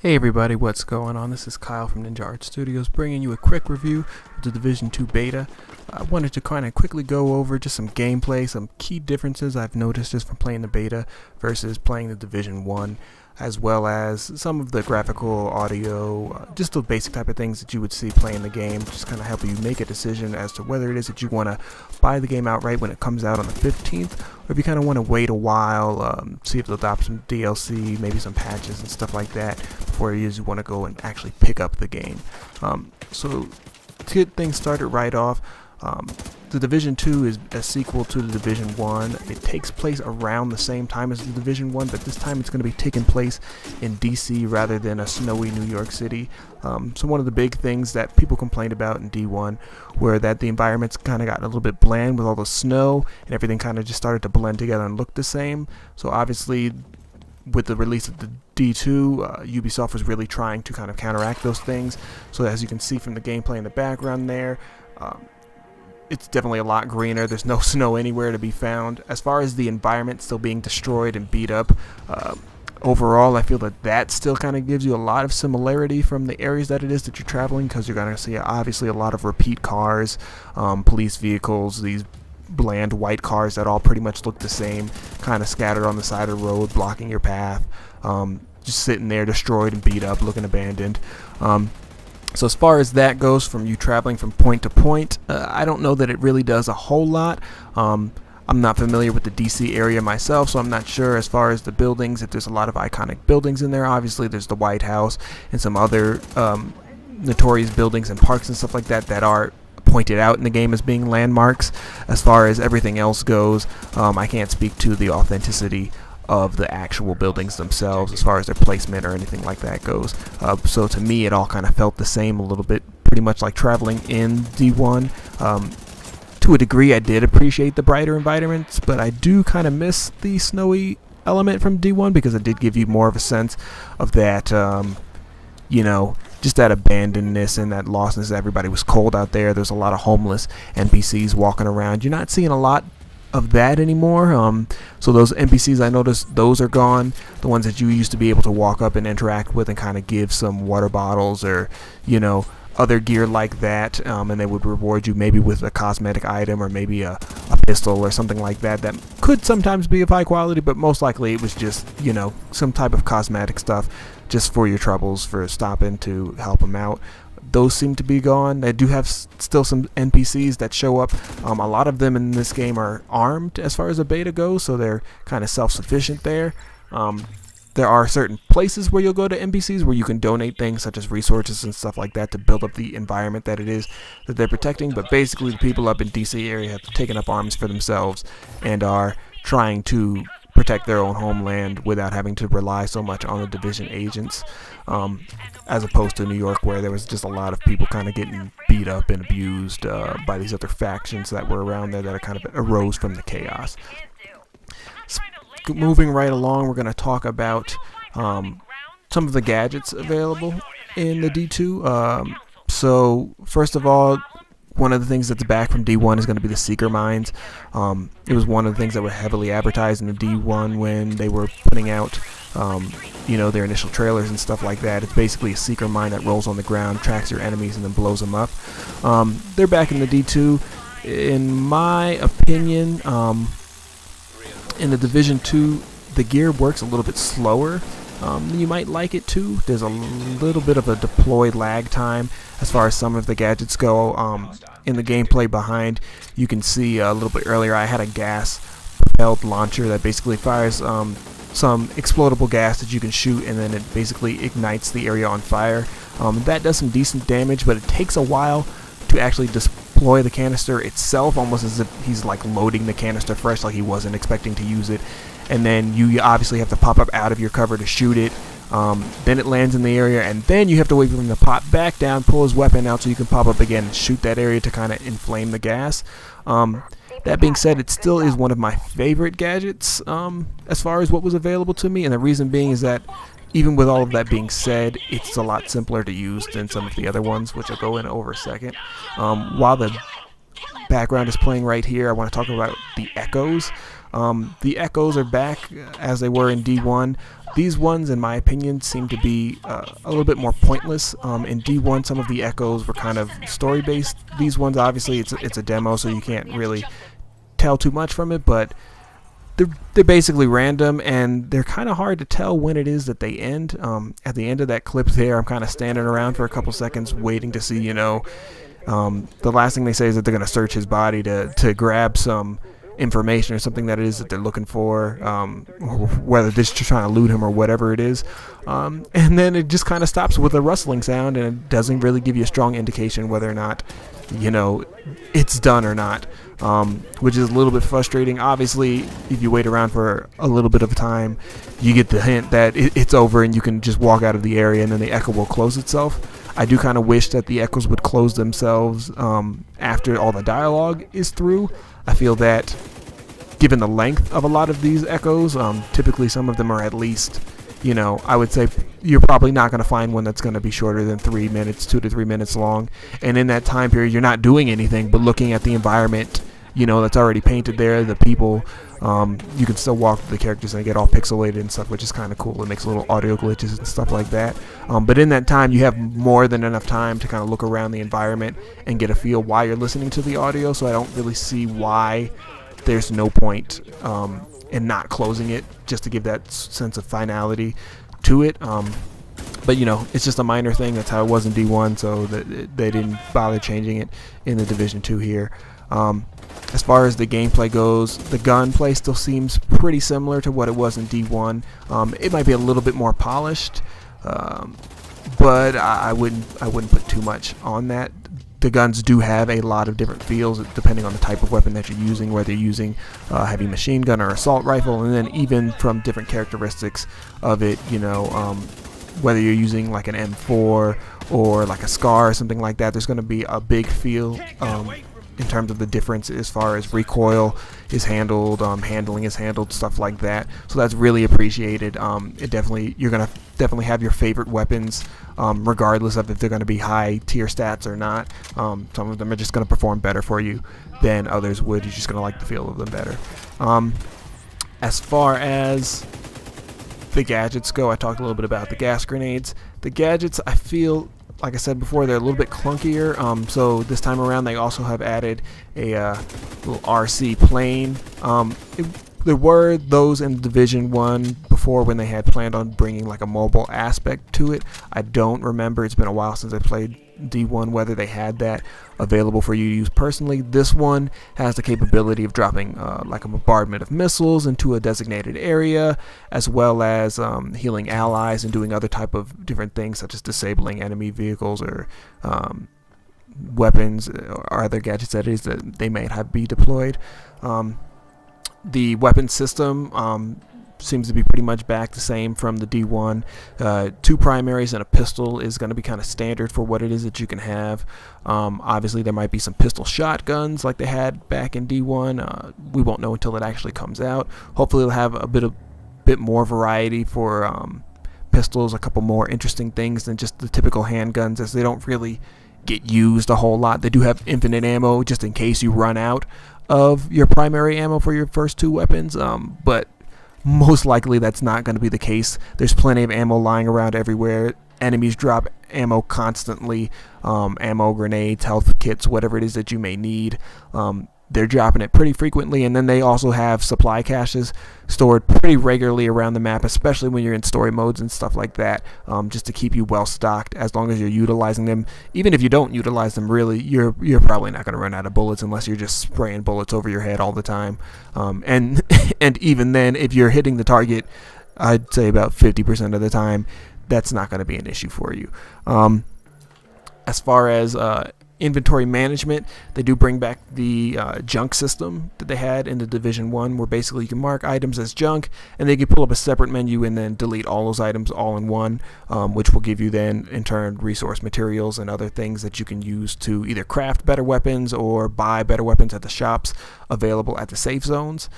Hey everybody, what's going on? This is Kyle from Ninja Art Studios bringing you a quick review of the Division 2 beta. I wanted to kind of quickly go over just some gameplay, some key differences I've noticed just from playing the beta versus playing the Division 1, as well as some of the graphical, audio, just the basic type of things that you would see playing the game, just kind of help you make a decision as to whether it is that you want to buy the game outright when it comes out on the 15th, or if you kind of want to wait a while, see if they'll adopt some DLC, maybe some patches and stuff like that, before it is you want to go and actually pick up the game. So to get things started right off, the Division 2 is a sequel to the Division 1. It takes place around the same time as the Division 1, but this time it's going to be taking place in DC rather than a snowy New York City. So one of the big things that people complained about in D1 were that the environments kind of got a little bit bland with all the snow, and everything kind of just started to blend together and look the same. So obviously, with the release of the D2, Ubisoft was really trying to kind of counteract those things. So as you can see from the gameplay in the background there, it's definitely a lot greener. There's no snow anywhere to be found. As far as the environment still being destroyed and beat up, overall I feel that still kind of gives you a lot of similarity from the areas that it is that you're traveling, because you're going to see obviously a lot of repeat cars, police vehicles, these bland white cars that all pretty much look the same, kind of scattered on the side of the road, blocking your path, just sitting there destroyed and beat up, looking abandoned. So as far as that goes, from you traveling from point to point, I don't know that it really does a whole lot. I'm not familiar with the DC area myself, so I'm not sure as far as the buildings, if there's a lot of iconic buildings in there. Obviously there's the White House and some other notorious buildings and parks and stuff like that that are pointed out in the game as being landmarks. As far as everything else goes, I can't speak to the authenticity of the actual buildings themselves as far as their placement or anything like that goes. So to me it all kind of felt the same a little bit, pretty much like traveling in D1. To a degree I did appreciate the brighter environments, but I do kind of miss the snowy element from D1, because it did give you more of a sense of that, just that abandonedness and that lostness. Everybody was cold out there. There's a lot of homeless NPCs walking around. You're not seeing a lot of that anymore. So those NPCs, I noticed those are gone. The ones that you used to be able to walk up and interact with and kind of give some water bottles or other gear like that, and they would reward you maybe with a cosmetic item or maybe a pistol or something like that could sometimes be of high quality, but most likely it was just some type of cosmetic stuff just for your troubles, for stopping to help them out. Those seem to be gone. They do have still some NPCs that show up. A lot of them in this game are armed as far as the beta goes, so they're kind of self-sufficient there. There are certain places where you'll go to NPCs where you can donate things such as resources and stuff like that to build up the environment that it is that they're protecting. But basically the people up in DC area have taken up arms for themselves and are trying to protect their own homeland without having to rely so much on the Division agents, as opposed to New York, where there was just a lot of people kind of getting beat up and abused by these other factions that were around there that kind of arose from the chaos. Moving right along, we're going to talk about some of the gadgets available in the D2. So first of all, one of the things that's back from D1 is going to be the Seeker Mines. It was one of the things that were heavily advertised in the D1 when they were putting out their initial trailers and stuff like that. It's basically a Seeker Mine that rolls on the ground, tracks your enemies, and then blows them up. They're back in the D2. In my opinion, in the Division 2, the gear works a little bit slower than you might like it to. There's a little bit of a deploy lag time as far as some of the gadgets go. In the gameplay behind, you can see a little bit earlier I had a gas-propelled launcher that basically fires some explodable gas that you can shoot, and then it basically ignites the area on fire. That does some decent damage, but it takes a while to actually deploy the canister itself, almost as if he's like loading the canister fresh, like he wasn't expecting to use it. And then you obviously have to pop up out of your cover to shoot it. Then it lands in the area, and then you have to wait for him to pop back down, pull his weapon out so you can pop up again and shoot that area to kind of inflame the gas. That being said, it still is one of my favorite gadgets as far as what was available to me, and the reason being is that even with all of that being said, it's a lot simpler to use than some of the other ones, which I'll go in over a second. While the background is playing right here, I want to talk about the echoes. The echoes are back as they were in D1. These ones, in my opinion, seem to be a little bit more pointless. In D1, some of the echoes were kind of story-based. These ones, obviously, it's a demo, so you can't really tell too much from it, but they're basically random, and they're kind of hard to tell when it is that they end. At the end of that clip there, I'm kind of standing around for a couple seconds waiting to see, the last thing they say is that they're going to search his body to grab some information or something that it is that they're looking for, or whether they're just trying to loot him or whatever it is. And then it just kind of stops with a rustling sound, and it doesn't really give you a strong indication whether or not, it's done or not, which is a little bit frustrating. Obviously, if you wait around for a little bit of time, you get the hint that it's over and you can just walk out of the area, and then the echo will close itself. I do kind of wish that the echoes would close themselves after all the dialogue is through. I feel that given the length of a lot of these echoes, typically some of them are at least, I would say you're probably not going to find one that's going to be shorter than 3 minutes, 2 to 3 minutes long. And in that time period, you're not doing anything but looking at the environment, that's already painted there, the people. You can still walk through the characters and get all pixelated and stuff, which is kind of cool. It makes little audio glitches and stuff like that. But in that time, you have more than enough time to kind of look around the environment and get a feel while you're listening to the audio. So I don't really see why there's no point in not closing it, just to give that sense of finality to it. But it's just a minor thing. That's how it was in D1, so that they didn't bother changing it in the Division 2 here. As far as the gameplay goes, the gunplay still seems pretty similar to what it was in D1. It might be a little bit more polished, but I wouldn't put too much on that. The guns do have a lot of different feels depending on the type of weapon that you're using, whether you're using a heavy machine gun or assault rifle, and then even from different characteristics of it, whether you're using like an M4 or like a SCAR or something like that, there's going to be a big feel in terms of the difference as far as recoil is handled, handling is handled, stuff like that. So that's really appreciated. You're gonna definitely have your favorite weapons, regardless of if they're gonna be high tier stats or not. Some of them are just gonna perform better for you than others would. You're just gonna like the feel of them better. As far as the gadgets go, I talked a little bit about the gas grenades. The gadgets, I feel, like I said before, they're a little bit clunkier. So this time around, they also have added a little RC plane. There were those in Division 1 before when they had planned on bringing like a mobile aspect to it. I don't remember. It's been a while since I played D1 whether they had that available for you to use personally. This one has the capability of dropping like a bombardment of missiles into a designated area, as well as healing allies and doing other type of different things such as disabling enemy vehicles or weapons or other gadgets that is that they may have be deployed. The weapon system seems to be pretty much back the same from the D1. 2 primaries and a pistol is going to be kind of standard for what it is that you can have. Obviously there might be some pistol shotguns like they had back in D1. We won't know until it actually comes out. Hopefully it'll have a bit more variety for pistols, a couple more interesting things than just the typical handguns, as they don't really get used a whole lot. They do have infinite ammo just in case you run out of your primary ammo for your first 2 weapons, but most likely that's not going to be the case. There's plenty of ammo lying around everywhere. Enemies drop ammo constantly, ammo, grenades, health kits, whatever it is that you may need. They're dropping it pretty frequently, and then they also have supply caches stored pretty regularly around the map, especially when you're in story modes and stuff like that, just to keep you well stocked as long as you're utilizing them. Even if you don't utilize them, really, you're probably not going to run out of bullets unless you're just spraying bullets over your head all the time. And even then, if you're hitting the target, I'd say about 50% of the time, that's not going to be an issue for you. As far as inventory management, they do bring back the junk system that they had in the Division 1, where basically you can mark items as junk and they can pull up a separate menu and then delete all those items all in one, which will give you then in turn resource materials and other things that you can use to either craft better weapons or buy better weapons at the shops available at the safe zones.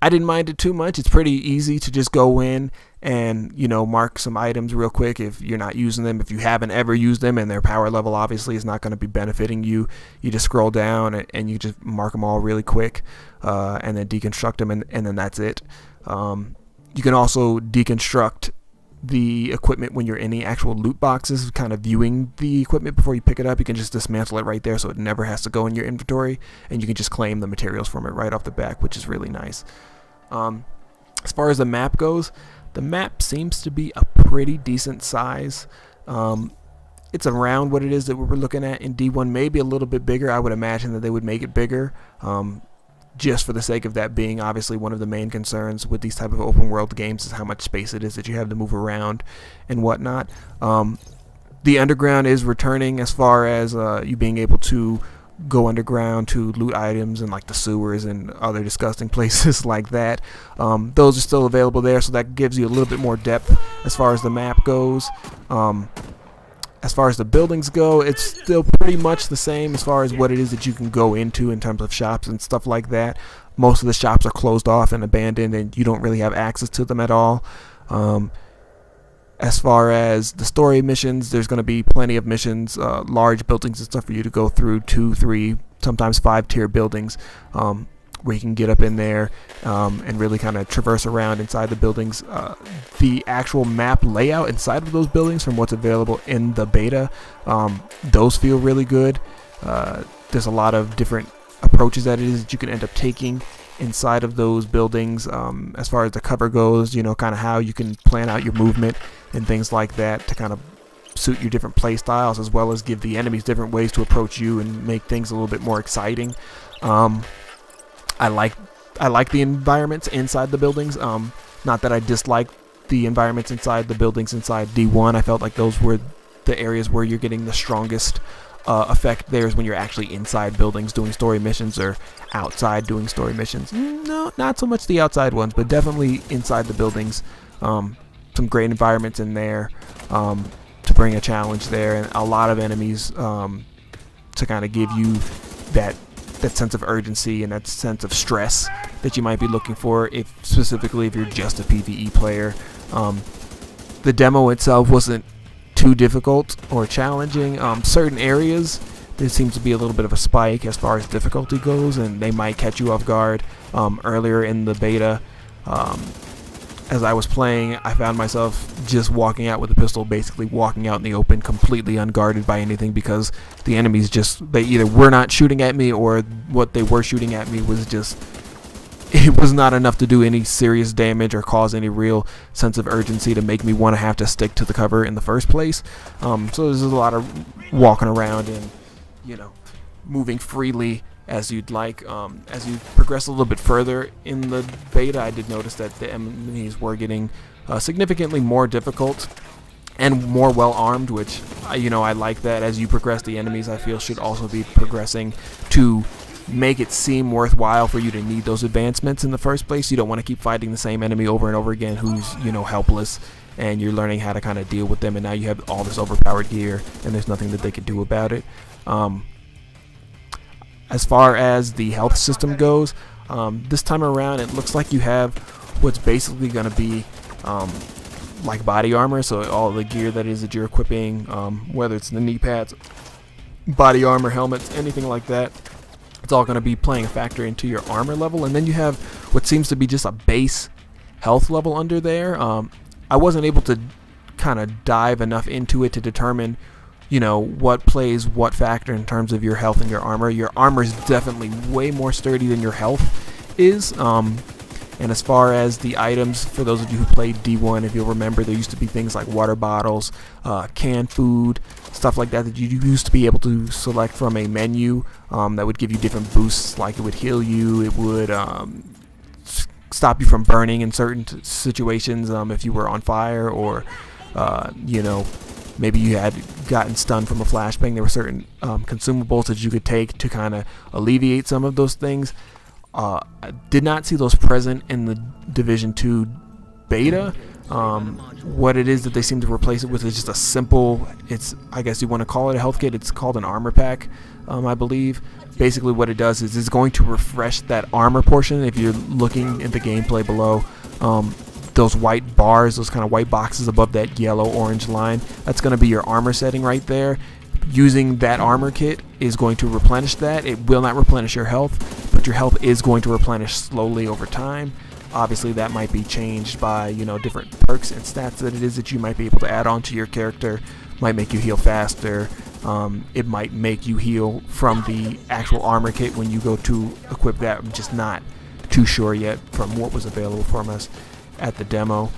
I didn't mind it too much. It's pretty easy to just go in and, you know, mark some items real quick if you're not using them. If you haven't ever used them and their power level obviously is not going to be benefiting you, you just scroll down and you just mark them all really quick, and then deconstruct them, and then that's it. You can also deconstruct the equipment when you're in the actual loot boxes, kind of viewing the equipment before you pick it up. You can just dismantle it right there, so it never has to go in your inventory, and you can just claim the materials from it right off the back, which is really nice. As far as the map goes, the map seems to be a pretty decent size. It's around what it is that we were looking at in D1, maybe a little bit bigger. I would imagine that they would make it bigger, just for the sake of that being obviously one of the main concerns with these type of open world games, is how much space it is that you have to move around and whatnot. The underground is returning, as far as you being able to go underground to loot items and like the sewers and other disgusting places like that. Those are still available there, so that gives you a little bit more depth as far as the map goes. As far as the buildings go, it's still pretty much the same as far as what it is that you can go into in terms of shops and stuff like that. Most of the shops are closed off and abandoned, and you don't really have access to them at all. As far as the story missions, there's going to be plenty of missions, large buildings and stuff for you to go through, 2, 3, sometimes 5-tier buildings, where you can get up in there and really kind of traverse around inside the buildings. The actual map layout inside of those buildings, from what's available in the beta, those feel really good. There's a lot of different approaches that it is that you can end up taking inside of those buildings, as far as the cover goes, you know, kind of how you can plan out your movement and things like that to kind of suit your different play styles, as well as give the enemies different ways to approach you and make things a little bit more exciting. I like the environments inside the buildings. Not that I dislike the environments inside the buildings inside D1. I felt like those were the areas where you're getting the strongest effect there, is when you're actually inside buildings doing story missions, or outside doing story missions. No, not so much the outside ones, but definitely inside the buildings. Some great environments in there to bring a challenge there, and a lot of enemies to kind of give you that sense of urgency and that sense of stress that you might be looking for, specifically if you're just a PvE player. The demo itself wasn't too difficult or challenging. Certain areas, there seems to be a little bit of a spike as far as difficulty goes, and they might catch you off guard. Earlier in the beta, as I was playing, I found myself just walking out with a pistol, basically walking out in the open, completely unguarded by anything, because the enemies they either were not shooting at me, or what they were shooting at me was just, it was not enough to do any serious damage or cause any real sense of urgency to make me want to have to stick to the cover in the first place. So there's a lot of walking around and, you know, moving freely as you'd like. As you progress a little bit further in the beta, I did notice that the enemies were getting significantly more difficult and more well armed, which I like that. As you progress, the enemies, I feel, should also be progressing to make it seem worthwhile for you to need those advancements in the first place. You don't want to keep fighting the same enemy over and over again who's helpless, and you're learning how to kind of deal with them, and now you have all this overpowered gear and there's nothing that they can do about it. As far as the health system goes, this time around it looks like you have what's basically going to be like body armor. So all the gear that you're equipping, whether it's the knee pads, body armor, helmets, anything like that, it's all going to be playing a factor into your armor level. And then you have what seems to be just a base health level under there. I wasn't able to kind of dive enough into it to determine what plays what factor in terms of your health and your armor. Your armor is definitely way more sturdy than your health is. And as far as the items, for those of you who played D1, if you'll remember, there used to be things like water bottles, canned food, stuff like that you used to be able to select from a menu that would give you different boosts. Like, it would heal you, it would stop you from burning in certain situations if you were on fire, or maybe you had gotten stunned from a flashbang. There were certain consumables that you could take to kind of alleviate some of those things. I did not see those present in the Division 2 beta. What it is that they seem to replace it with is just a simple, I guess you want to call it a health kit. It's called an armor pack, I believe. Basically what it does is it's going to refresh that armor portion. If you're looking at the gameplay below, those white bars, those kind of white boxes above that yellow-orange line, that's going to be your armor setting right there. Using that armor kit is going to replenish that. It will not replenish your health, but your health is going to replenish slowly over time. Obviously that might be changed by, you know, different perks and stats that it is that you might be able to add on to your character. Might make you heal faster. It might make you heal from the actual armor kit when you go to equip that. I'm just not too sure yet from what was available from us at the demo.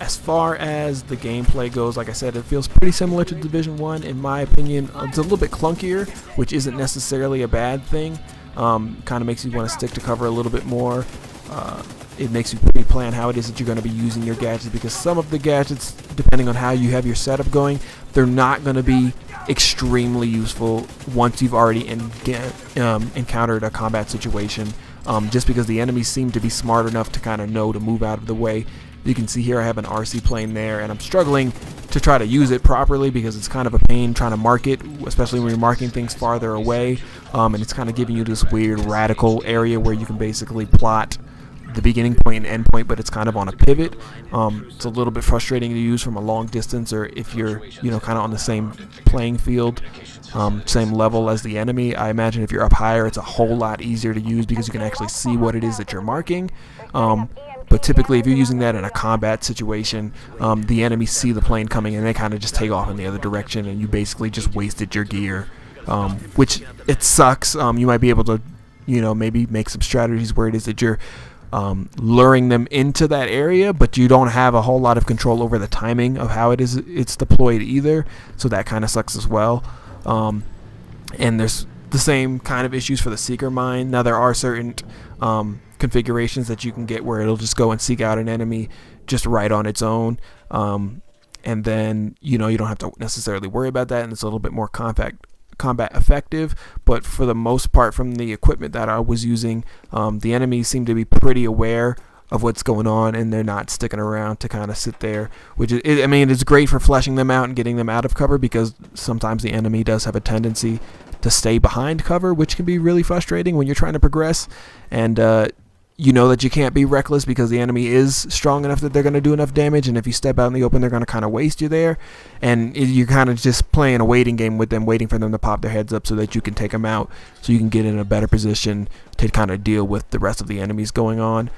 As far as the gameplay goes, like I said, it feels pretty similar to Division 1 in my opinion. It's a little bit clunkier, which isn't necessarily a bad thing. Kind of makes you want to stick to cover a little bit more. It makes you pre-plan how it is that you're going to be using your gadgets, because some of the gadgets, depending on how you have your setup going, they're not going to be extremely useful once you've already encountered a combat situation, just because the enemies seem to be smart enough to kind of know to move out of the way. You can see here I have an RC plane there, and I'm struggling to try to use it properly because it's kind of a pain trying to mark it, especially when you're marking things farther away, and it's kind of giving you this weird radical area where you can basically plot the beginning point and end point, but it's kind of on a pivot. It's a little bit frustrating to use from a long distance, or if you're, you know, kind of on the same playing field, same level as the enemy. I imagine if you're up higher, it's a whole lot easier to use because you can actually see what it is that you're marking. But typically, if you're using that in a combat situation, the enemies see the plane coming and they kind of just take off in the other direction, and you basically just wasted your gear, which it sucks. You might be able to, you know, maybe make some strategies where it is that you're luring them into that area, but you don't have a whole lot of control over the timing of how it's deployed either, so that kind of sucks as well. And there's the same kind of issues for the seeker mine. Now there are certain configurations that you can get where it'll just go and seek out an enemy just right on its own, and then, you know, you don't have to necessarily worry about that, and it's a little bit more combat effective. But for the most part, from the equipment that I was using, the enemies seem to be pretty aware of what's going on, and they're not sticking around to kind of sit there, which is, I mean, it's great for fleshing them out and getting them out of cover, because sometimes the enemy does have a tendency to stay behind cover, which can be really frustrating when you're trying to progress, and you know that you can't be reckless because the enemy is strong enough that they're going to do enough damage, and if you step out in the open, they're going to kind of waste you there, and you're kind of just playing a waiting game with them, waiting for them to pop their heads up so that you can take them out, so you can get in a better position to kind of deal with the rest of the enemies going on.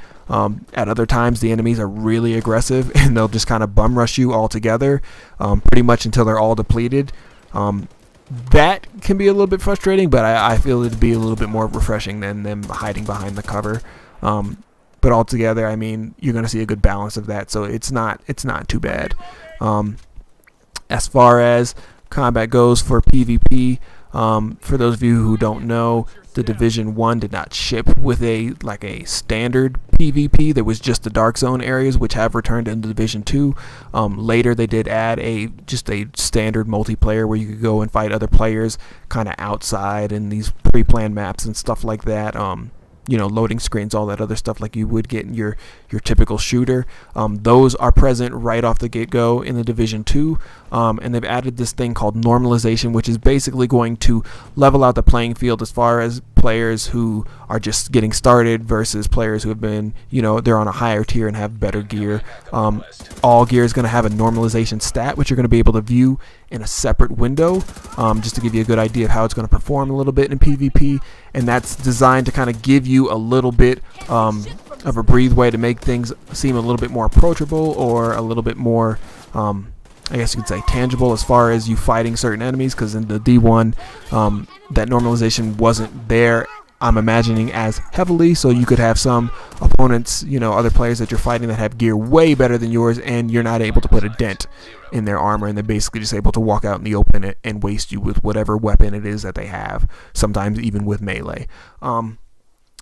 At other times, the enemies are really aggressive, and they'll just kind of bum rush you all together, pretty much until they're all depleted. That can be a little bit frustrating, but I feel it'd be a little bit more refreshing than them hiding behind the cover. But altogether, I mean, you're going to see a good balance of that, so it's not too bad. As far as combat goes for PvP, for those of you who don't know, the Division 1 did not ship with a standard PvP. There was just the Dark Zone areas, which have returned into Division 2. Later they did add just a standard multiplayer where you could go and fight other players kind of outside in these pre-planned maps and stuff like that. You know, loading screens, all that other stuff like you would get in your typical shooter. Those are present right off the get-go in the Division 2, and they've added this thing called normalization, which is basically going to level out the playing field as far as players who are just getting started versus players who have been, you know, they're on a higher tier and have better gear. All gear is going to have a normalization stat, which you're going to be able to view in a separate window, just to give you a good idea of how it's going to perform a little bit in PvP, and that's designed to kind of give you a little bit of a breathe way to make things seem a little bit more approachable, or a little bit more, I guess you could say, tangible as far as you fighting certain enemies, because in the D1, that normalization wasn't there, I'm imagining, as heavily, so you could have some opponents, you know, other players that you're fighting that have gear way better than yours, and you're not able to put a dent in their armor, and they're basically just able to walk out in the open and waste you with whatever weapon it is that they have, sometimes even with melee.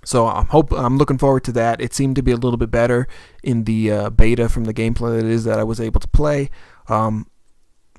So I'm looking forward to that. It seemed to be a little bit better in the beta from the gameplay that it is that I was able to play.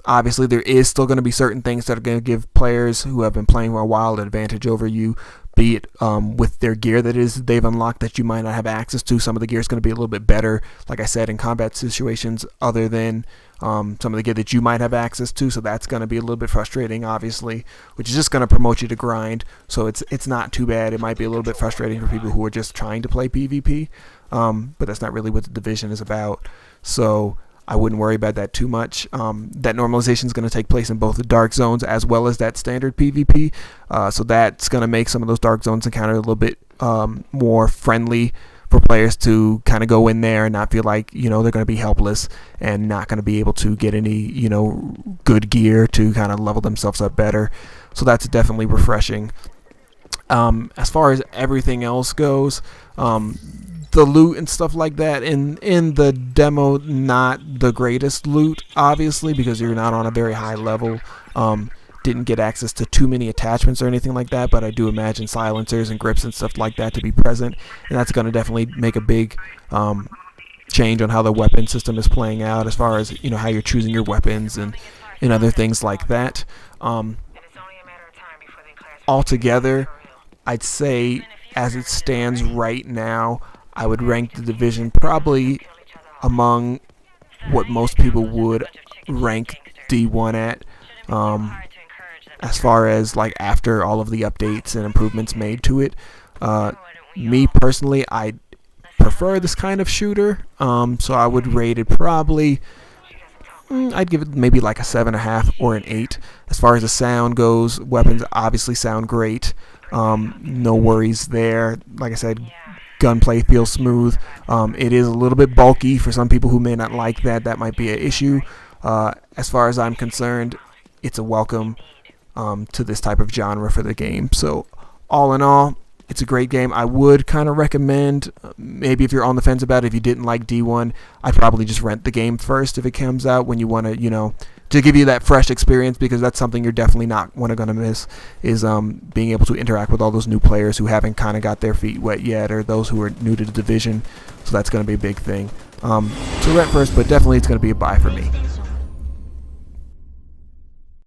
Obviously, there is still going to be certain things that are going to give players who have been playing for a while an advantage over you, be it with their gear that they've unlocked that you might not have access to. Some of the gear is going to be a little bit better, like I said, in combat situations other than some of the gear that you might have access to, so that's going to be a little bit frustrating, obviously, which is just going to promote you to grind, so it's not too bad. It might be a little bit frustrating for people who are just trying to play PvP, but that's not really what the Division is about, so I wouldn't worry about that too much. That normalization is going to take place in both the dark zones as well as that standard PvP, so that's going to make some of those dark zones encounter a little bit more friendly for players to kind of go in there and not feel like, they're going to be helpless and not going to be able to get any, good gear to kind of level themselves up better. So that's definitely refreshing. As far as everything else goes, the loot and stuff like that in the demo, not the greatest loot, obviously, because you're not on a very high level. Didn't get access to too many attachments or anything like that, but I do imagine silencers and grips and stuff like that to be present, and that's going to definitely make a big change on how the weapon system is playing out, as far as how you're choosing your weapons and other things like that. Altogether, I'd say as it stands right now, I would rank the Division probably among what most people would rank D1 at. As far as like after all of the updates and improvements made to it, me personally, I prefer this kind of shooter, so I would rate it probably, I'd give it maybe like a 7.5 or an 8. As far as the sound goes, weapons obviously sound great, no worries there. Like I said, gunplay feels smooth. It is a little bit bulky for some people who may not like that. That might be an issue. As far as I'm concerned, it's a welcome to this type of genre for the game. So all in all, it's a great game. I would kind of recommend, maybe if you're on the fence about it, if you didn't like D1, I'd probably just rent the game first if it comes out, when you want to, to give you that fresh experience, because that's something you're definitely not going to miss, is being able to interact with all those new players who haven't kind of got their feet wet yet, or those who are new to the Division. So that's going to be a big thing. So rent first, but definitely it's going to be a buy for me.